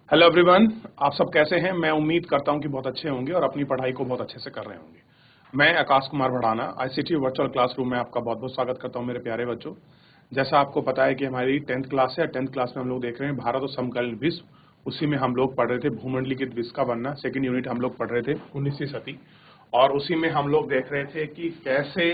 Hello everyone, आप सब कैसे हैं। मैं उम्मीद करता हूं कि बहुत अच्छे होंगे और अपनी पढ़ाई को बहुत अच्छे से कर रहे होंगे। मैं Akash Kumar Bhadana ICT virtual classroom में आपका बहुत बहुत स्वागत करता हूं मेरे प्यारे बच्चों। जैसा आपको पता है कि हमारी 10th क्लास है। 10th क्लास में हम लोग देख रहे हैं भारत और समकालीन विश्व। उसी में हम लोग पढ़ रहे थे भूमंडलीकृत विश्व का बनना। सेकेंड यूनिट हम लोग पढ़ रहे थे 19वीं सदी, और उसी में हम लोग देख रहे थे कि कैसे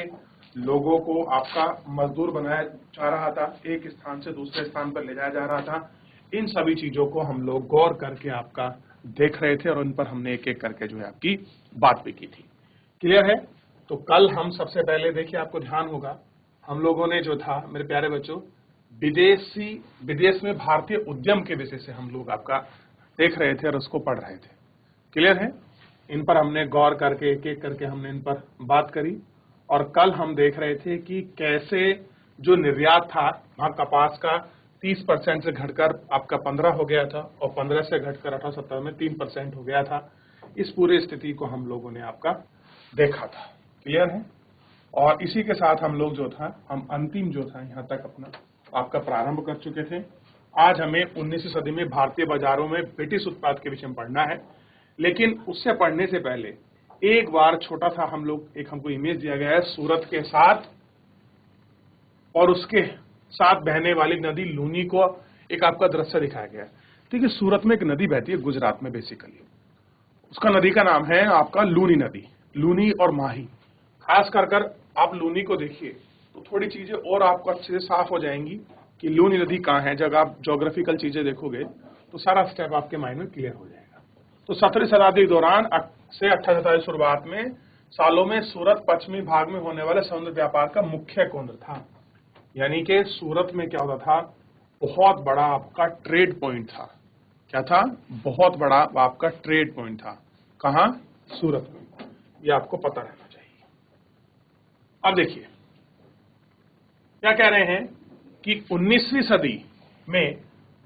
लोगों को आपका मजदूर बनाया जा रहा था, एक स्थान से दूसरे स्थान पर ले जाया जा रहा था। इन सभी चीजों को हम लोग गौर करके आपका देख रहे थे और उन पर हमने एक एक करके जो है आपकी बात भी की थी। क्लियर है? तो कल हम सबसे पहले देखिए, आपको ध्यान होगा हम लोगों ने जो था मेरे प्यारे बच्चों विदेश में भारतीय उद्यम के विषय से हम लोग आपका देख रहे थे और उसको पढ़ रहे थे। क्लियर है? इन पर हमने गौर करके एक एक करके हमने इन पर बात करी। और कल हम देख रहे थे कि कैसे जो निर्यात था वहां कपास का 30% से घटकर आपका 15 हो गया था और 15 से घटकर 1870 में 3% हो गया था। इस पूरी स्थिति को हम लोगों ने आपका देखा था। क्लियर है? और इसी के साथ हम लोग जो था हम अंतिम जो था यहाँ तक अपना आपका प्रारंभ कर चुके थे। आज हमें 19वीं सदी में भारतीय बाजारों में ब्रिटिश उत्पाद के विषय में पढ़ना है। लेकिन उससे पढ़ने से पहले एक बार छोटा सा हमको इमेज दिया गया है सूरत के साथ और उसके साथ बहने वाली नदी लूनी को एक आपका दृश्य दिखाया गया है। देखिए, सूरत में एक नदी बहती है गुजरात में बेसिकली। उसका नदी का नाम है आपका लूनी नदी। लूनी और माही, खास कर आप लूनी को देखिए तो थोड़ी चीजें और आपको अच्छे से साफ हो जाएंगी कि लूनी नदी कहाँ है। जब आप ज्योग्राफिकल चीजें देखोगे तो सारा स्टेप आपके माइंड में क्लियर हो जाएगा। तो 17वीं शताब्दी के दौरान से 18वीं शताब्दी की शुरुआत में सालों में सूरत पश्चिमी भाग में होने वाले समुद्र व्यापार का मुख्य केंद्र था। यानी कि सूरत में क्या होता था, बहुत बड़ा आपका ट्रेड पॉइंट था। क्या था? बहुत बड़ा आपका ट्रेड पॉइंट था। कहां? सूरत में। ये आपको पता रहना चाहिए। अब देखिए क्या कह रहे हैं कि 19वीं सदी में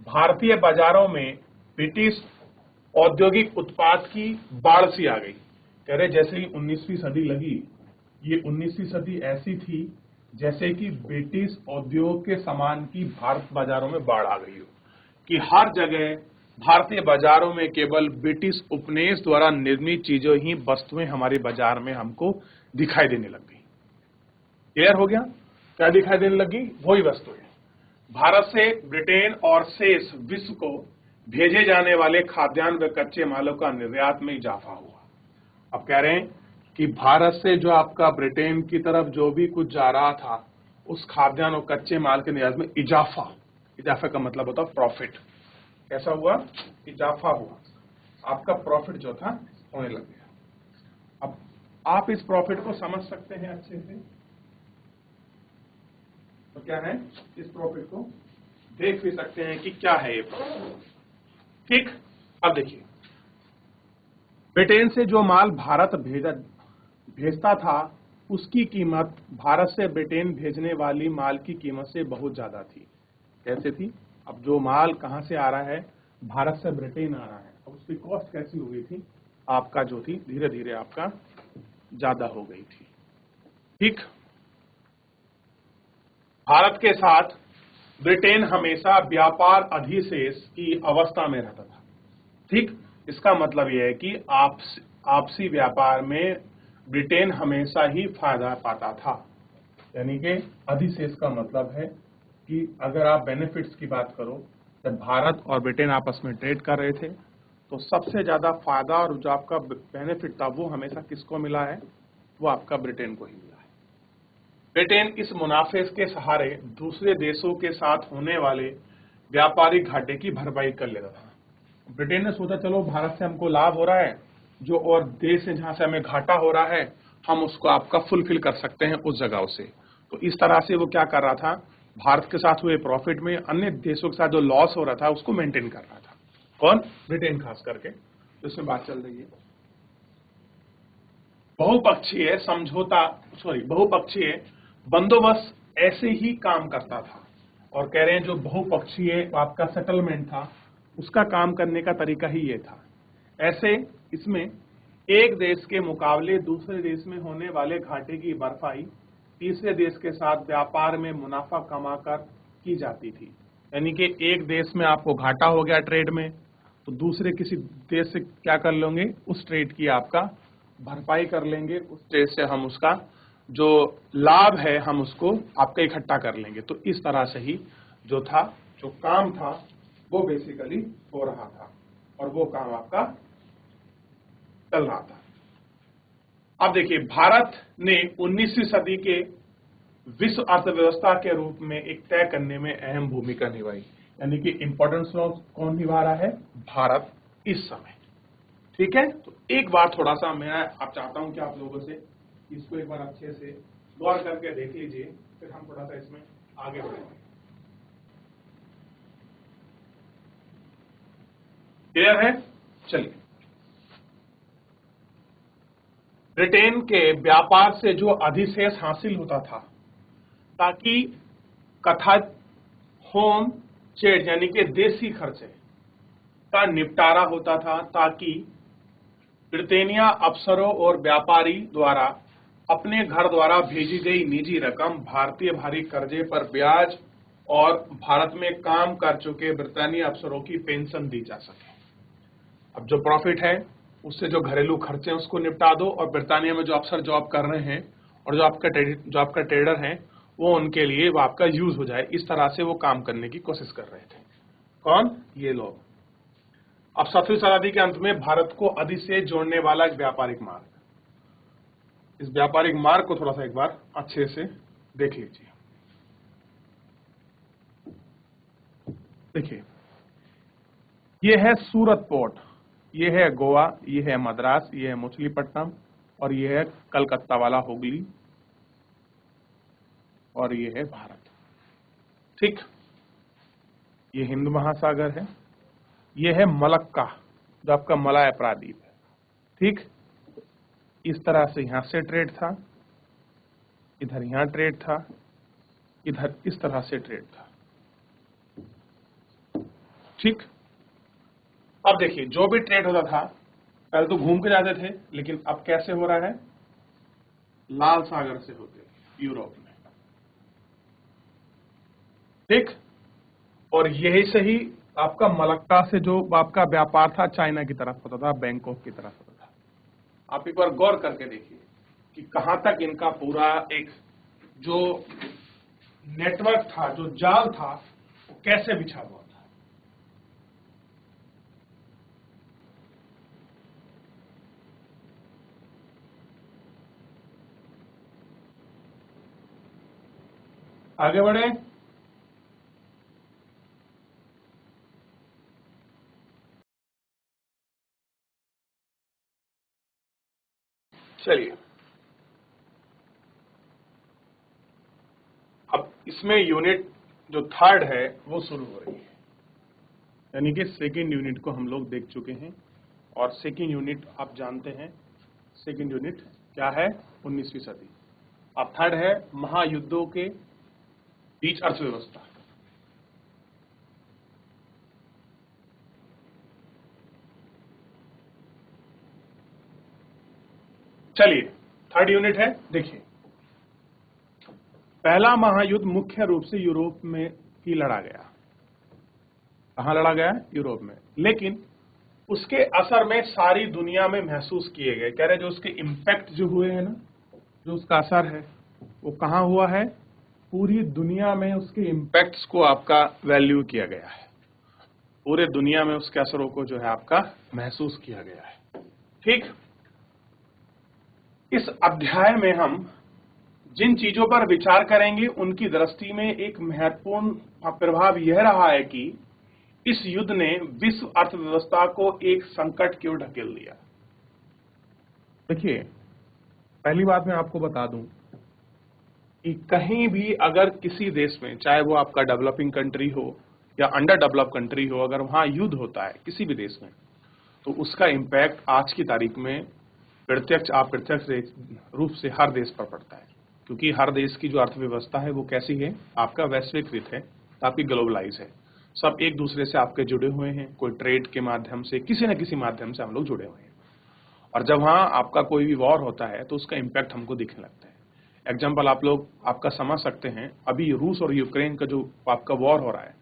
भारतीय बाजारों में ब्रिटिश औद्योगिक उत्पाद की बाढ़ सी आ गई। कह रहे जैसे ही 19वीं सदी लगी, ये 19वीं सदी ऐसी थी जैसे कि ब्रिटिश उद्योग के सामान की भारत बाजारों में बाढ़ आ गई हो, कि हर जगह भारतीय बाजारों में केवल ब्रिटिश उपनिवेश द्वारा निर्मित चीजों ही वस्तुएं हमारे बाजार में हमको दिखाई देने लग गई। क्लियर हो गया? क्या दिखाई देने लगी? वही वस्तुएं। भारत से ब्रिटेन और शेष विश्व को भेजे जाने वाले खाद्यान्न व कच्चे मालों का निर्यात में इजाफा हुआ। अब कह रहे हैं कि भारत से जो आपका ब्रिटेन की तरफ जो भी कुछ जा रहा था, उस खाद्यान्न और कच्चे माल के निर्यात में इजाफा का मतलब होता है प्रॉफिट। कैसा हुआ? इजाफा हुआ। आपका प्रॉफिट जो था होने लग गया। अब आप इस प्रॉफिट को समझ सकते हैं अच्छे से। तो क्या है? इस प्रॉफिट को देख भी सकते हैं कि क्या है ये प्रॉफिट। ठीक, अब देखिए, ब्रिटेन से जो माल भारत भेजता था, उसकी कीमत भारत से ब्रिटेन भेजने वाली माल की कीमत से बहुत ज्यादा थी। कैसे थी? अब जो माल कहां से आ रहा है, भारत से ब्रिटेन आ रहा है, अब उसकी कॉस्ट कैसी हो गई थी आपका, जो थी धीरे धीरे आपका ज्यादा हो गई थी। ठीक, भारत के साथ ब्रिटेन हमेशा व्यापार अधिशेष की अवस्था में रहता था। ठीक, इसका मतलब यह है कि आपसी व्यापार में ब्रिटेन हमेशा ही फायदा पाता था। यानी कि अधिशेष का मतलब है कि अगर आप बेनिफिट्स की बात करो, जब भारत और ब्रिटेन आपस में ट्रेड कर रहे थे तो सबसे ज्यादा फायदा और जो आपका बेनिफिट था वो हमेशा किसको मिला है? वो आपका ब्रिटेन को ही मिला है। ब्रिटेन इस मुनाफे के सहारे दूसरे देशों के साथ होने वाले व्यापारिक घाटे की भरपाई कर लेता था। ब्रिटेन ने सोचा चलो भारत से हमको लाभ हो रहा है, जो और देश है जहां से हमें घाटा हो रहा है हम उसको आपका फुलफिल कर सकते हैं उस जगह से। तो इस तरह से वो क्या कर रहा था, भारत के साथ हुए प्रॉफिट में अन्य देशों के साथ जो लॉस हो रहा था उसको मेंटेन कर रहा था। कौन? ब्रिटेन खास करके। तो इसमें बात चल रही है बहुपक्षीय बंदोबस्त ऐसे ही काम करता था। और कह रहे हैं जो बहुपक्षीय आपका सेटलमेंट था उसका काम करने का तरीका ही ये था। ऐसे इसमें एक देश के मुकाबले दूसरे देश में होने वाले घाटे की भरपाई तीसरे देश के साथ व्यापार में मुनाफा कमाकर की जाती थी। यानी कि एक देश में आपको घाटा हो गया ट्रेड में, तो दूसरे किसी देश से क्या कर लेंगे, उस ट्रेड की आपका भरपाई कर लेंगे, उस ट्रेड से हम उसका जो लाभ है हम उसको आपका इकट्ठा कर लेंगे। तो इस तरह से ही जो था, जो काम था वो बेसिकली हो रहा था और वो काम आपका चल रहा था। अब देखिए, भारत ने 19वीं सदी के विश्व अर्थव्यवस्था के रूप में एक तय करने में अहम भूमिका निभाई, यानी कि इंपॉर्टेंस रोल कौन निभा रहा है, भारत इस समय। ठीक है, तो एक बार थोड़ा सा मैं आप चाहता हूं कि आप लोगों से इसको एक बार अच्छे से गौर करके देख लीजिए, फिर हम थोड़ा सा इसमें आगे बढ़ेंगे। क्लियर है? चलिए, ब्रिटेन के व्यापार से जो अधिशेष हासिल होता था, ताकि कथित होम चेड यानी कि देसी खर्चे का निपटारा होता था, ताकि ब्रिटेनिया अफसरों और व्यापारी द्वारा अपने घर द्वारा भेजी गई निजी रकम भारतीय भारी कर्जे पर ब्याज और भारत में काम कर चुके ब्रिटानियाई अफसरों की पेंशन दी जा सके। अब जो प्रॉफिट है उससे जो घरेलू खर्चे हैं उसको निपटा दो, और ब्रिटानिया में जो अफसर जॉब कर रहे हैं और जो आपका ट्रेडर है वो उनके लिए वो आपका यूज हो जाए। इस तरह से वो काम करने की कोशिश कर रहे थे। कौन? ये लोग। अब 7वीं शताब्दी के अंत में भारत को अधिशेष जोड़ने वाला एक व्यापारिक मार्ग, इस व्यापारिक मार्ग को थोड़ा सा एक बार अच्छे से देख लीजिए। देखिए, ये है सूरत पोर्ट, ये है गोवा, ये है मद्रास, ये है मछलीपट्टनम, और ये है कलकत्ता वाला हुगली, और ये है भारत। ठीक, ये हिंद महासागर है, ये है मलक्का जो आपका मलाय प्रायद्वीप है। ठीक, इस तरह से यहां से ट्रेड था, इधर यहां ट्रेड था, इधर इस तरह से ट्रेड था। ठीक, अब देखिए, जो भी ट्रेड होता था पहले तो घूम के जाते थे, लेकिन अब कैसे हो रहा है, लाल सागर से होते यूरोप में। ठीक, और यही से ही आपका मलक्का से जो आपका व्यापार था चाइना की तरफ होता था, बैंकॉक की तरफ होता था। आप एक बार गौर करके देखिए कि कहां तक इनका पूरा एक जो नेटवर्क था, जो जाल था, वो कैसे बिछा हुआ था। आगे बढ़े। चलिए, अब इसमें यूनिट जो थर्ड है वो शुरू हो रही है, यानी कि सेकेंड यूनिट को हम लोग देख चुके हैं, और सेकेंड यूनिट आप जानते हैं, सेकेंड यूनिट क्या है, 19वीं सदी। अब थर्ड है महायुद्धों के बीच अर्थव्यवस्था। चलिए, थर्ड यूनिट है, देखिए, पहला महायुद्ध मुख्य रूप से यूरोप में ही लड़ा गया। कहां लड़ा गया? यूरोप में। लेकिन उसके असर में सारी दुनिया में महसूस किए गए, कह रहे जो उसके इम्पैक्ट जो हुए हैं ना, जो उसका असर है वो कहां हुआ है, पूरी दुनिया में उसके इम्पैक्ट्स को आपका वैल्यू किया गया है, पूरे दुनिया में उसके असरों को जो है आपका महसूस किया गया है। ठीक, इस अध्याय में हम जिन चीजों पर विचार करेंगे उनकी दृष्टि में एक महत्वपूर्ण प्रभाव यह रहा है कि इस युद्ध ने विश्व अर्थव्यवस्था को एक संकट की ओर ढकेल दिया। देखिए, पहली बात मैं आपको बता दूं कि कहीं भी अगर किसी देश में, चाहे वो आपका डेवलपिंग कंट्री हो या अंडर डेवलप कंट्री हो, अगर वहां युद्ध होता है किसी भी देश में, तो उसका इम्पैक्ट आज की तारीख में प्रत्यक्ष अप्रत्यक्ष रूप से हर देश पर पड़ता है, क्योंकि हर देश की जो अर्थव्यवस्था है वो कैसी है, आपका वैश्वीकृत है, आपकी ग्लोबलाइज है, सब एक दूसरे से आपके जुड़े हुए हैं, कोई ट्रेड के माध्यम से, किसी न किसी माध्यम से हम लोग जुड़े हुए हैं। और जब वहां आपका कोई भी वॉर होता है तो उसका इम्पैक्ट हमको दिखने लगता है। एग्जाम्पल आप लोग आपका समझ सकते हैं, अभी रूस और यूक्रेन का जो आपका वॉर हो रहा है,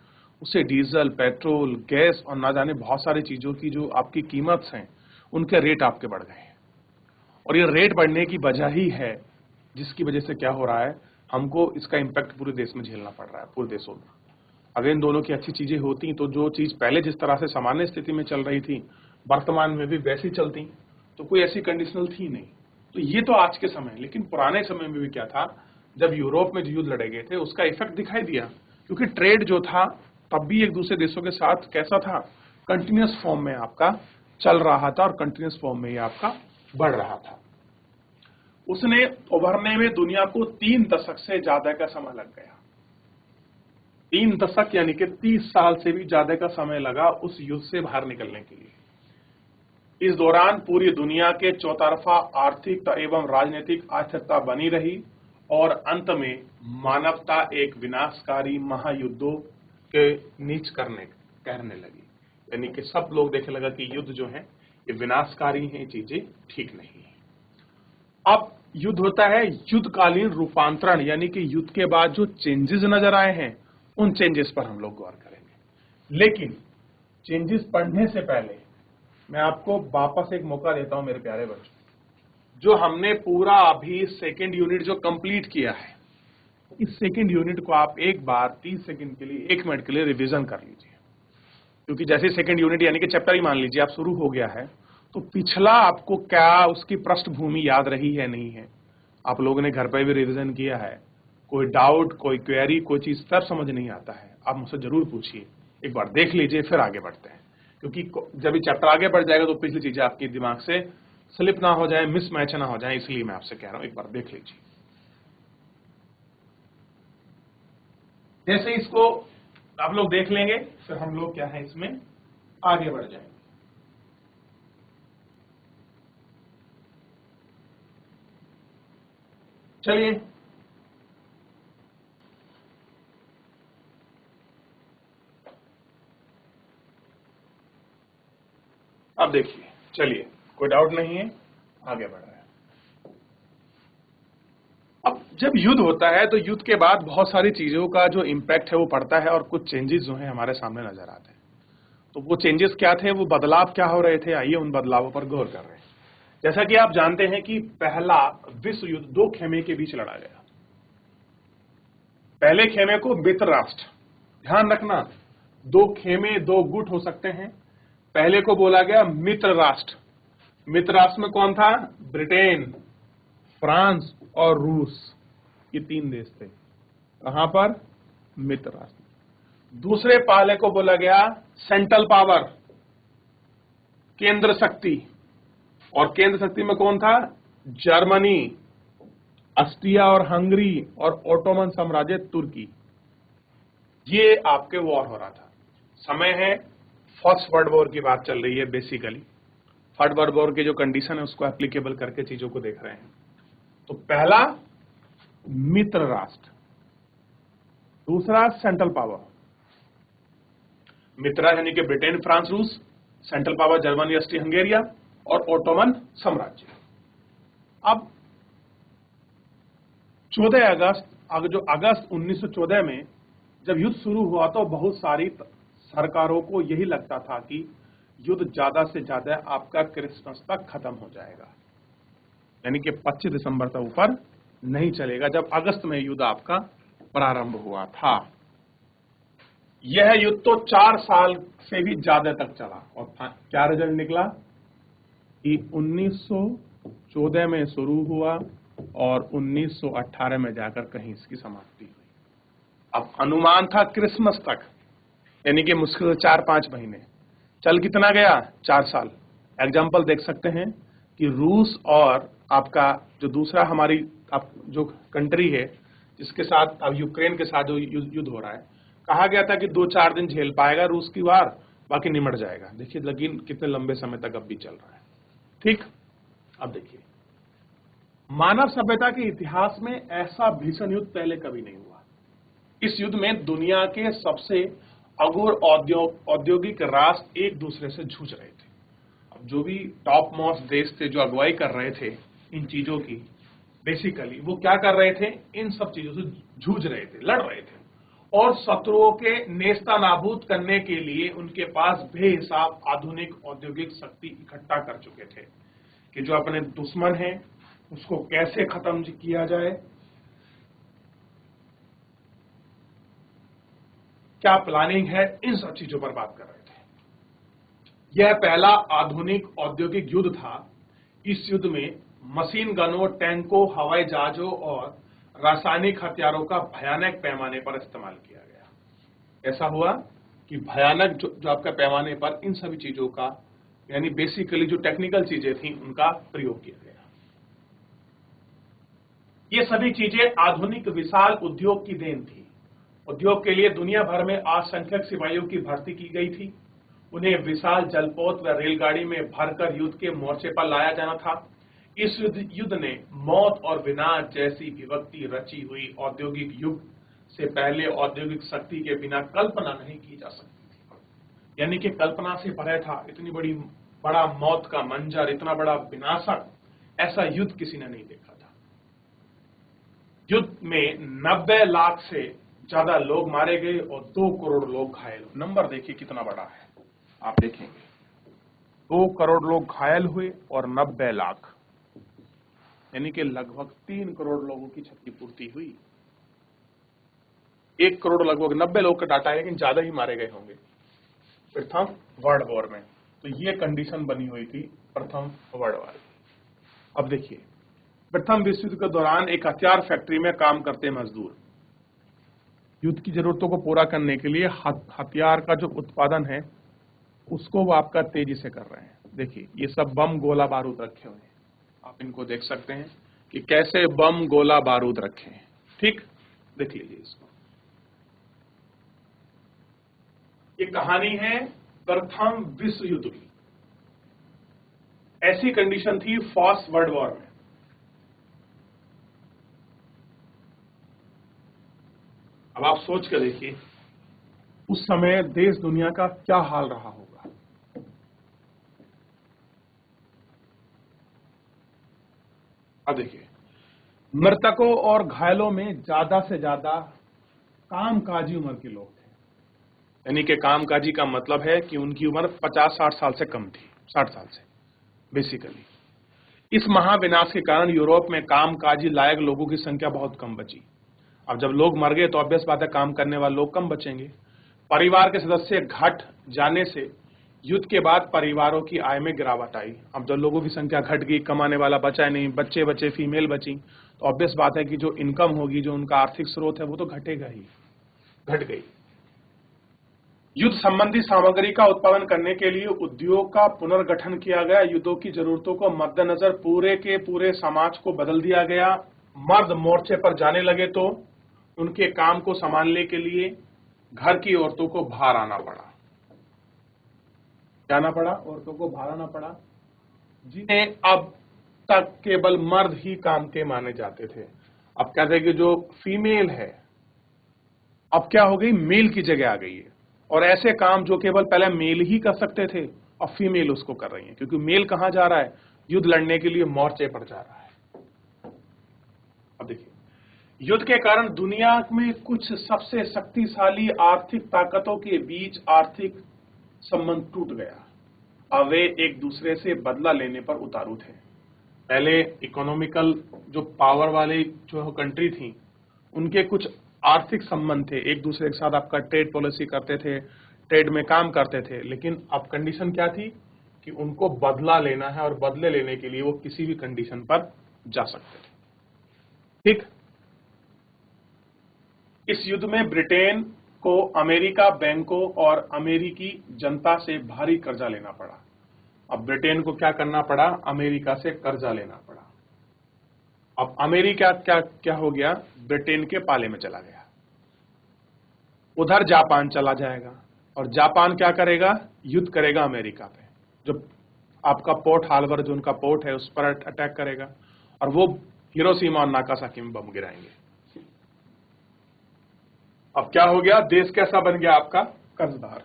उससे डीजल, पेट्रोल, गैस और ना जाने बहुत सारी चीजों की जो आपकी कीमत हैं, उनके रेट आपके बढ़ गए हैं। और ये रेट बढ़ने की वजह ही है, जिसकी वजह से क्या हो रहा है, हमको इसका इम्पैक्ट पूरे देश में झेलना पड़ रहा है, पूरे देशों में। अगर इन दोनों की अच्छी चीजें होती तो जो चीज पहले जिस तरह से सामान्य स्थिति में चल रही थी, वर्तमान में भी वैसी चलती, तो कोई ऐसी कंडीशनल थी नहीं। तो ये तो आज के समय, लेकिन पुराने समय में भी क्या था, जब यूरोप में जो युद्ध लड़े गए थे उसका इफेक्ट दिखाई दिया, क्योंकि ट्रेड जो था तब भी एक दूसरे देशों के साथ कैसा था, कंटिन्यूस फॉर्म में आपका चल रहा था और कंटिन्यूस फॉर्म में ये आपका बढ़ रहा था। उसने उभरने में दुनिया को 3 दशक से ज्यादा का समय लग गया। 3 दशक यानी कि 30 साल से भी ज्यादा का समय लगा उस युद्ध से बाहर निकलने के लिए। इस दौरान पूरी दुनिया के चौतरफा आर्थिक एवं राजनीतिक अस्थिरता बनी रही और अंत में मानवता एक विनाशकारी महायुद्धों के नीच कहने लगी। यानी कि सब लोग देखने लगा कि युद्ध जो है ये विनाशकारी है, चीजें ठीक नहीं है। अब युद्ध होता है, युद्धकालीन रूपांतरण, यानी कि युद्ध के बाद जो चेंजेस नजर आए हैं उन चेंजेस पर हम लोग गौर करेंगे। लेकिन चेंजेस पढ़ने से पहले मैं आपको वापस एक मौका देता हूं मेरे प्यारे बच्चों, जो हमने पूरा अभी सेकंड यूनिट जो कंप्लीट किया है, इस सेकंड यूनिट को आप एक बार 30 सेकंड के लिए, 1 मिनट के लिए रिवीजन कर लीजिए। क्योंकि जैसे सेकंड यूनिट यानी कि चैप्टर ही मान लीजिए आप शुरू हो गया है, तो पिछला आपको क्या उसकी पृष्ठभूमि याद रही है नहीं है, आप लोगों ने घर पर भी रिवीजन किया है, कोई डाउट, कोई क्वेरी, कोई चीज सब समझ नहीं आता है, आप मुझसे जरूर पूछिए, एक बार देख लीजिए, फिर आगे बढ़ते हैं। क्योंकि जब ये चैप्टर आगे बढ़ जाएगा तो पिछली चीजें आपके दिमाग से स्लिप ना हो जाए, मिसमैच ना हो जाए, इसलिए मैं आपसे कह रहा हूं एक बार देख लीजिए। जैसे इसको आप लोग देख लेंगे, फिर हम लोग क्या है इसमें आगे बढ़ जाएंगे। चलिए अब देखिए, चलिए कोई डाउट नहीं है, आगे बढ़ रहे हैं। अब जब युद्ध होता है तो युद्ध के बाद बहुत सारी चीजों का जो इम्पैक्ट है वो पड़ता है और कुछ चेंजेस जो है हमारे सामने नजर आते हैं। तो वो चेंजेस क्या थे, वो बदलाव क्या हो रहे थे, आइए उन बदलावों पर गौर कर रहे हैं। जैसा कि आप जानते हैं कि पहला विश्व युद्ध 2 खेमे के बीच लड़ा गया। पहले खेमे को मित्र राष्ट्र, ध्यान रखना 2 खेमे 2 गुट हो सकते हैं, पहले को बोला गया मित्र राष्ट्र। मित्र राष्ट्र में कौन था, ब्रिटेन, फ्रांस और रूस, ये 3 देश थे। कहां पर, मित्र राष्ट्र। दूसरे पहले को बोला गया सेंट्रल पावर, केंद्र शक्ति, और केंद्र शक्ति में कौन था, जर्मनी, ऑस्ट्रिया और हंगरी और ओटोमन साम्राज्य तुर्की। ये आपके वॉर हो रहा था। समय है फर्स्ट वर्ल्ड वॉर की बात चल रही है बेसिकली। थर्ड वर्ल्ड वॉर के जो कंडीशन है उसको एप्लीकेबल करके चीजों को देख रहे हैं। तो पहला मित्र राष्ट्र, दूसरा सेंट्रल पावर। मित्र यानी कि ब्रिटेन, फ्रांस, रूस, सेंट्रल पावर जर्मनी, ऑस्ट्रिया, हंगेरिया और ओटोमन साम्राज्य। अब 14 अगस्त, जो अगस्त 1914 में जब युद्ध शुरू हुआ तो बहुत सारी सरकारों को यही लगता था कि युद्ध ज्यादा से ज्यादा आपका क्रिसमस तक खत्म हो जाएगा, यानी कि 25 दिसंबर तक ऊपर नहीं चलेगा, जब अगस्त में युद्ध आपका प्रारंभ हुआ था। यह युद्ध तो 4 साल से भी ज्यादा तक चला और क्या रिजल्ट निकला कि 1914 में शुरू हुआ और 1918 में जाकर कहीं इसकी समाप्ति हुई। अब अनुमान था क्रिसमस तक, यानी कि मुश्किल से 4-5 महीने। चल कितना गया, 4 साल। एग्जाम्पल देख सकते हैं कि रूस और आपका जो दूसरा हमारी जो कंट्री है जिसके साथ अब यूक्रेन के साथ जो युद्ध हो रहा है, कहा गया था कि 2-4 दिन झेल पाएगा रूस की वार, बाकी निमट जाएगा। देखिए लेकिन कितने लंबे समय तक अब भी चल रहा है। ठीक, अब देखिए मानव सभ्यता के इतिहास में ऐसा भीषण युद्ध पहले कभी नहीं हुआ। इस युद्ध में दुनिया के सबसे अगुर औद्योगिक राष्ट्र एक दूसरे से जूझ रहे थे। अब जो भी टॉप मोस्ट देश थे जो अगुवाई कर रहे थे इन चीजों की, बेसिकली वो क्या कर रहे थे, इन सब चीजों से जूझ रहे थे, लड़ रहे थे। और शत्रुओं के नेस्तनाबूद करने के लिए उनके पास बेहिसाब आधुनिक औद्योगिक शक्ति इकट्ठा कर चुके थे कि जो अपने दुश्मन हैं उसको कैसे खत्म किया जाए, क्या प्लानिंग है, इन सब चीजों पर बात कर रहे थे। यह पहला आधुनिक औद्योगिक युद्ध था। इस युद्ध में मशीन गनों, टैंकों, हवाई जहाजों और रासायनिक हथियारों का भयानक पैमाने पर इस्तेमाल किया गया। ऐसा हुआ कि भयानक जो आपका पैमाने पर इन सभी चीजों का, यानी बेसिकली जो टेक्निकल चीजें थी उनका प्रयोग किया गया। ये सभी चीजें आधुनिक विशाल उद्योग की देन थी। उद्योग के लिए दुनिया भर में असंख्यक सिपाहियों की भर्ती की गई थी। उन्हें विशाल जलपोत व रेलगाड़ी में भरकर युद्ध के मोर्चे पर लाया जाना था। इस युद्ध ने मौत और विनाश जैसी विभक्ति रची हुई औद्योगिक युग से पहले औद्योगिक शक्ति के बिना कल्पना नहीं की जा सकती थी। यानी कि कल्पना से परे था। इतनी बड़ा मौत का मंजर, इतना बड़ा विनाशक ऐसा युद्ध किसी ने नहीं देखा था। युद्ध में 90 लाख से ज्यादा लोग मारे गए और 2 करोड़ लोग घायल हुए। नंबर देखिए कितना बड़ा है, आप देखेंगे 2 करोड़ लोग घायल हुए और 90 लाख, यानी कि लगभग 3 करोड़ लोगों की क्षतिपूर्ति हुई। 1 करोड़ लगभग 90 लोग का डाटा है, लेकिन ज्यादा ही मारे गए होंगे प्रथम वर्ल्ड वॉर में। तो ये कंडीशन बनी हुई थी प्रथम वर्ल्ड वॉर। अब देखिए, प्रथम विश्व युद्ध के दौरान एक हथियार फैक्ट्री में काम करते मजदूर युद्ध की जरूरतों को पूरा करने के लिए हथियार का जो उत्पादन है उसको वो आपका तेजी से कर रहे हैं। देखिए, ये सब बम, गोला बारूद रखे हुए हैं। आप इनको देख सकते हैं कि कैसे बम, गोला बारूद रखे हैं। ठीक, देख लीजिए इसको। ये कहानी है प्रथम विश्व युद्ध की। ऐसी कंडीशन थी फर्स्ट वर्ल्ड वॉर में। अब आप सोच कर देखिए उस समय देश दुनिया का क्या हाल रहा होगा। अब देखिए, मृतकों और घायलों में ज्यादा से ज्यादा कामकाजी उम्र के लोग थे। यानी कि कामकाजी का मतलब है कि उनकी उम्र 50-60 साल से कम थी, 60 साल से बेसिकली। इस महाविनाश के कारण यूरोप में कामकाजी लायक लोगों की संख्या बहुत कम बची। अब जब लोग मर गए तो ऑब्वियस बात है काम करने वाले लोग कम बचेंगे। परिवार के सदस्य घट जाने से युद्ध के बाद परिवारों की आय में गिरावट आई। अब जब लोगों की संख्या घट गई, कमाने वाला बचा नहीं, बच्चे बचे, फीमेल बची, तो ऑब्वियस बात है कि जो इनकम होगी, जो उनका आर्थिक स्रोत है, वो तो घटेगा ही, घट गई। युद्ध संबंधी सामग्री का उत्पादन करने के लिए उद्योग का पुनर्गठन किया गया। युद्धों की जरूरतों को मद्देनजर पूरे के पूरे समाज को बदल दिया गया। मर्द मोर्चे पर जाने लगे तो उनके काम को संभालने के लिए घर की औरतों को बाहर आना पड़ा। जाना पड़ा, औरतों को बाहर आना पड़ा, जिन्हें अब तक केवल मर्द ही काम के माने जाते थे। अब कहते हैं कि जो फीमेल है अब क्या हो गई, मेल की जगह आ गई है। और ऐसे काम जो केवल पहले मेल ही कर सकते थे, अब फीमेल उसको कर रही है, क्योंकि मेल कहां जा रहा है, युद्ध लड़ने के लिए मोर्चे पर जा रहा है। अब देखिए, युद्ध के कारण दुनिया में कुछ सबसे शक्तिशाली आर्थिक ताकतों के बीच आर्थिक संबंध टूट गया। अब वे एक दूसरे से बदला लेने पर उतारू थे। पहले इकोनॉमिकल जो पावर वाली जो कंट्री थी, उनके कुछ आर्थिक संबंध थे, एक दूसरे के साथ आपका ट्रेड पॉलिसी करते थे, ट्रेड में काम करते थे। लेकिन अब कंडीशन क्या थी कि उनको बदला लेना है, और बदले लेने के लिए वो किसी भी कंडीशन पर जा सकते थे। ठीक, इस युद्ध में ब्रिटेन को अमेरिका बैंकों और अमेरिकी जनता से भारी कर्जा लेना पड़ा। अब ब्रिटेन को क्या करना पड़ा, अमेरिका से कर्जा लेना पड़ा। अब अमेरिका क्या हो गया, ब्रिटेन के पाले में चला गया। उधर जापान चला जाएगा, और जापान क्या करेगा, युद्ध करेगा अमेरिका पे। जो आपका पोर्ट हार्बर, जो उनका पोर्ट है, उस पर अटैक करेगा, और वो हिरोशिमा और नागासाकी में बम गिराएंगे। अब क्या हो गया, देश कैसा बन गया आपका, कर्जदार।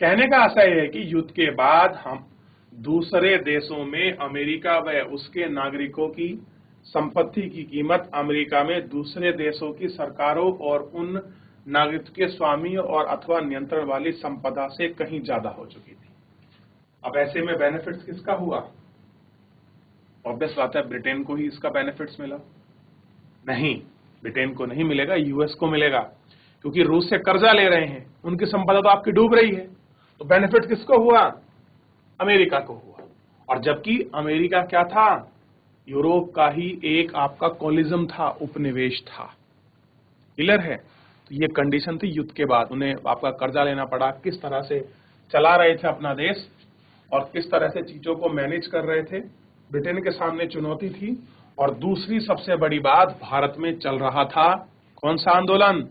कहने का आशय है कि युद्ध के बाद हम दूसरे देशों में अमेरिका व उसके नागरिकों की संपत्ति की कीमत अमेरिका में दूसरे देशों की सरकारों और उन नागरिक के स्वामी और अथवा नियंत्रण वाली संपदा से कहीं ज्यादा हो चुकी थी। अब ऐसे में बेनिफिट्स किसका हुआ? ऑब्वियस बात है, ब्रिटेन को ही इसका बेनिफिट्स मिला। नहीं, ब्रिटेन को नहीं मिलेगा, यूएस को मिलेगा, क्योंकि रूस से कर्जा ले रहे हैं, उनकी संपदा तो आपकी डूब रही है। तो बेनिफिट किसको हुआ? अमेरिका को हुआ। और जबकि अमेरिका क्या था? यूरोप का ही एक आपका कोलिज्म था, उपनिवेश था। क्लियर है? तो ये कंडीशन थी युद्ध के बाद, उन्हें आपका कर्जा लेना पड़ा। किस तरह से चला रहे थे अपना देश और किस तरह से चीजों को मैनेज कर रहे थे, ब्रिटेन के सामने चुनौती थी। और दूसरी सबसे बड़ी बात, भारत में चल रहा था कौन सा आंदोलन?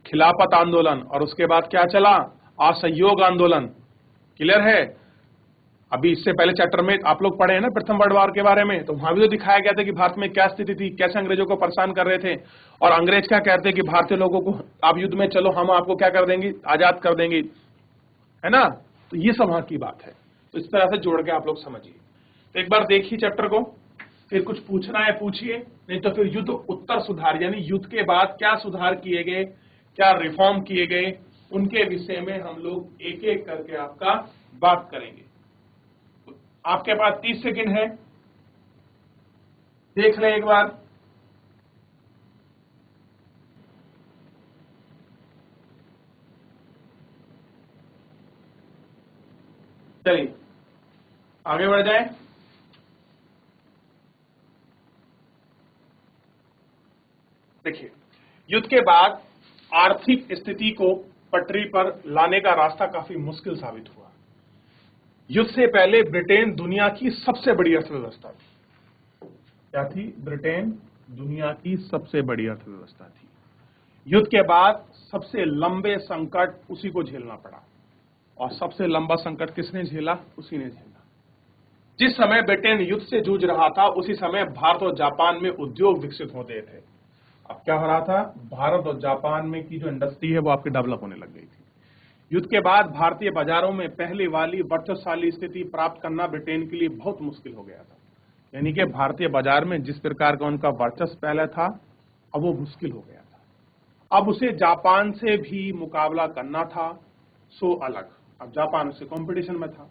खिलाफत आंदोलन। और उसके बाद क्या चला? असहयोग आंदोलन। क्लियर है? अभी इससे पहले चैप्टर में आप लोग पढ़े हैं ना प्रथम वर्ल्ड वॉर के बारे में, तो वहां भी तो दिखाया गया था कि भारत में क्या स्थिति थी, कैसे अंग्रेजों को परेशान कर रहे थे। और अंग्रेज क्या कहते हैं कि भारतीय लोगों को आप युद्ध में चलो, हम आपको क्या कर देंगे? आजाद कर देंगे, है ना? तो ये सब वहां की बात है। तो इस तरह से जोड़ के आप लोग समझिए। तो एक बार देखिए चैप्टर को, फिर कुछ पूछना है पूछिए, नहीं तो फिर युद्ध उत्तर सुधार, यानी युद्ध के बाद क्या सुधार किए गए, क्या रिफॉर्म किए गए, उनके विषय में हम लोग एक एक करके आपका बात करेंगे। आपके पास 30 सेकंड है, देख लें एक बार। चलिए आगे बढ़ जाए। देखिए, युद्ध के बाद आर्थिक स्थिति को पटरी पर लाने का रास्ता काफी मुश्किल साबित हुआ। युद्ध से पहले ब्रिटेन दुनिया की सबसे बड़ी अर्थव्यवस्था थी। क्या थी? ब्रिटेन दुनिया की सबसे बड़ी अर्थव्यवस्था थी। युद्ध के बाद सबसे लंबे संकट उसी को झेलना पड़ा। और सबसे लंबा संकट किसने झेला? उसी ने झेला। जिस समय ब्रिटेन युद्ध से जूझ रहा था, उसी समय भारत और जापान में उद्योग विकसित होते थे। अब क्या हो रहा था? भारत और जापान में की जो इंडस्ट्री है वो आपकी डेवलप होने लग गई थी। युद्ध के बाद भारतीय बाजारों में पहले वाली वर्चस्वशाली स्थिति प्राप्त करना ब्रिटेन के लिए बहुत मुश्किल हो गया था। यानी कि भारतीय बाजार में जिस प्रकार का उनका वर्चस्व पहले था, अब वो मुश्किल हो गया था। अब उसे जापान से भी मुकाबला करना था, सो अलग। अब जापान उससे कंपटीशन में था।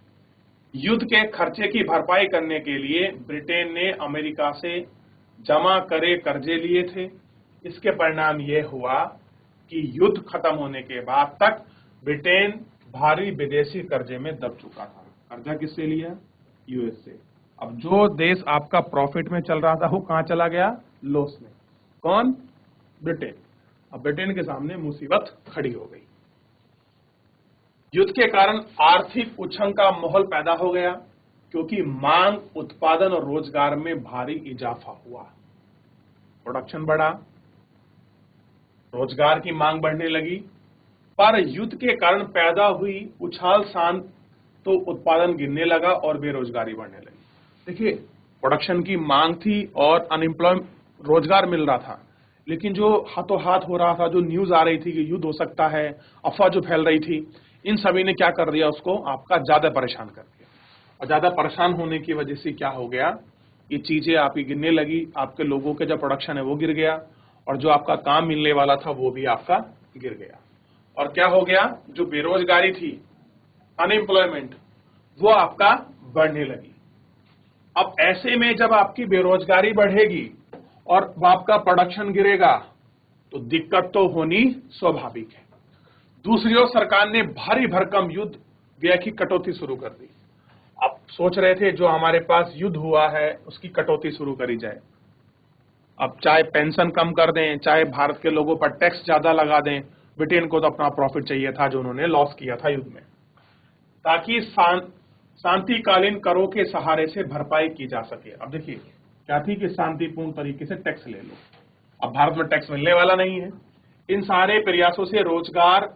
युद्ध के खर्चे की भरपाई करने के लिए ब्रिटेन ने अमेरिका से जमा करे कर्जे लिए थे। इसके परिणाम यह हुआ कि युद्ध खत्म होने के बाद तक ब्रिटेन भारी विदेशी कर्जे में दब चुका था। कर्जा किससे लिया? यूएस से। अब जो देश आपका प्रॉफिट में चल रहा था वो कहां चला गया? लॉस में। कौन? ब्रिटेन। अब ब्रिटेन के सामने मुसीबत खड़ी हो गई। युद्ध के कारण आर्थिक उछल का माहौल पैदा हो गया, क्योंकि मांग, उत्पादन और रोजगार में भारी इजाफा हुआ। प्रोडक्शन बढ़ा, रोजगार की मांग बढ़ने लगी। पर युद्ध के कारण पैदा हुई उछाल शांत तो उत्पादन गिरने लगा और बेरोजगारी बढ़ने लगी। देखिए, प्रोडक्शन की मांग थी और अनएम्प्लॉयमेंट, रोजगार मिल रहा था, लेकिन जो हाथों हाथ हो रहा था, जो न्यूज आ रही थी कि युद्ध हो सकता है, अफवाह जो फैल रही थी, इन सभी ने क्या कर दिया? उसको आपका ज्यादा परेशान कर दिया। और ज्यादा परेशान होने की वजह से क्या हो गया? ये चीजें आपकी गिरने लगी, आपके लोगों के जो प्रोडक्शन है वो गिर गया, और जो आपका काम मिलने वाला था वो भी आपका गिर गया। और क्या हो गया? जो बेरोजगारी थी, अनएम्प्लॉयमेंट, वो आपका बढ़ने लगी। अब ऐसे में जब आपकी बेरोजगारी बढ़ेगी और आपका प्रोडक्शन गिरेगा, तो दिक्कत तो होनी स्वाभाविक है। दूसरी ओर सरकार ने भारी भरकम युद्ध व्यय की कटौती शुरू कर दी। अब सोच रहे थे जो हमारे पास युद्ध हुआ है उसकी कटौती शुरू करी जाए। अब चाहे पेंशन कम कर दें, चाहे भारत के लोगों पर टैक्स ज्यादा लगा दें, ब्रिटेन को तो अपना प्रॉफिट चाहिए था जो उन्होंने लॉस किया था युद्ध में, ताकि शांतिकालीन करों के सहारे से भरपाई की जा सके। अब देखिए क्या थी कि शांतिपूर्ण तरीके से टैक्स ले लो। अब भारत में टैक्स मिलने वाला नहीं है। इन सारे प्रयासों से रोजगार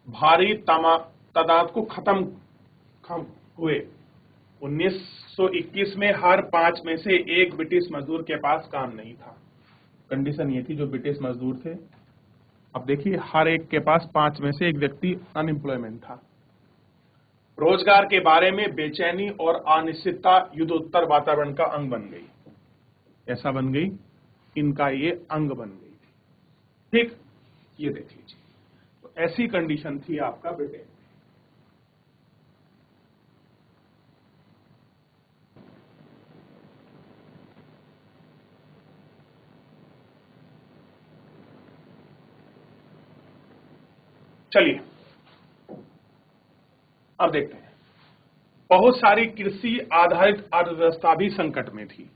भारी तादाद को खत्म हुए। 1921 में हर 5 में से एक ब्रिटिश मजदूर के पास काम नहीं था। कंडीशन ये थी जो ब्रिटिश मजदूर थे। अब देखिए हर एक के पास 5 में से एक व्यक्ति अनएम्प्लॉयमेंट था। रोजगार के बारे में बेचैनी और अनिश्चितता युद्धोत्तर वातावरण का अंग बन गई। ऐसा बन गई, इनका ये अंग बन गई। ठीक, ये देख लीजिए। तो ऐसी कंडीशन थी आपका ब्रिटेन। चलिए अब देखते हैं, बहुत सारी कृषि आधारित अर्थव्यवस्था भी संकट में थी।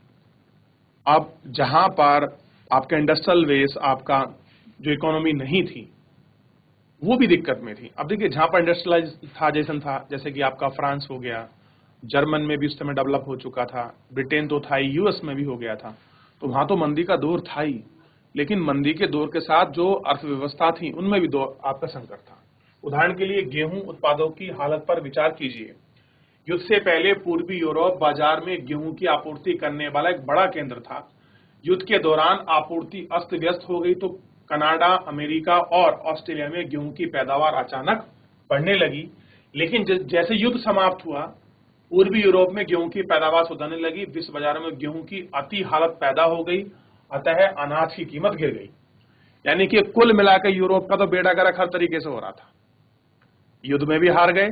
अब जहां पर आपका इंडस्ट्रियल बेस, आपका जो इकोनॉमी नहीं थी, वो भी दिक्कत में थी। अब देखिए, जहां पर इंडस्ट्रियलाइजेशन था, जैसे कि आपका फ्रांस हो गया, जर्मन में भी उस समय डेवलप हो चुका था, ब्रिटेन तो था ही, यूएस में भी हो गया था, तो वहां तो मंदी का दौर था ही। लेकिन मंदी के दौर के साथ जो अर्थव्यवस्था थी, उनमें भी दौर आपका संकट था। उदाहरण के लिए गेहूं उत्पादों की हालत पर विचार कीजिए। युद्ध से पहले पूर्वी यूरोप बाजार में गेहूं की आपूर्ति करने वाला एक बड़ा केंद्र था। युद्ध के दौरान आपूर्ति अस्त व्यस्त हो गई तो कनाडा, अमेरिका और ऑस्ट्रेलिया में गेहूं की पैदावार अचानक बढ़ने लगी। लेकिन जैसे युद्ध समाप्त हुआ, पूर्वी यूरोप में गेहूं की पैदावार सुधरने लगी, विश्व बाजार में गेहूं की अति हालत पैदा हो गई, अतः अनाज की कीमत गिर गई। यानी कि कुल मिलाकर यूरोप का तो बेड़ा गर्क हर तरीके से हो रहा था। युद्ध में भी हार गए,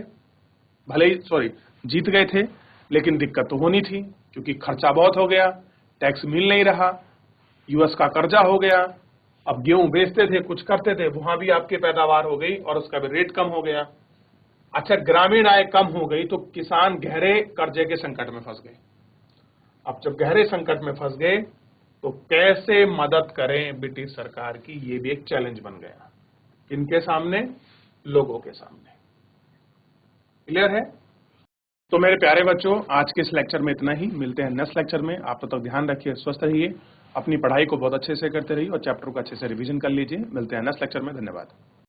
भले ही जीत गए थे, लेकिन दिक्कत तो होनी थी, क्योंकि खर्चा बहुत हो गया, टैक्स मिल नहीं रहा, यूएस का कर्जा हो गया। अब गेहूं बेचते थे, कुछ करते थे, वहां भी आपकी पैदावार हो गई और उसका भी रेट कम हो गया। अच्छा, ग्रामीण आय कम हो गई तो किसान गहरे कर्जे के संकट में फंस गए। अब जब गहरे संकट में फंस गए तो कैसे मदद करें ब्रिटिश सरकार की, ये भी एक चैलेंज बन गया। किनके सामने? लोगों के सामने। क्लियर है? तो मेरे प्यारे बच्चों, आज के इस लेक्चर में इतना ही। मिलते हैं नेक्स्ट लेक्चर में। आप तब तक ध्यान रखिए, स्वस्थ रहिए, अपनी पढ़ाई को बहुत अच्छे से करते रहिए और चैप्टर को अच्छे से रिवीजन कर लीजिए। मिलते हैं नेक्स्ट लेक्चर में। धन्यवाद।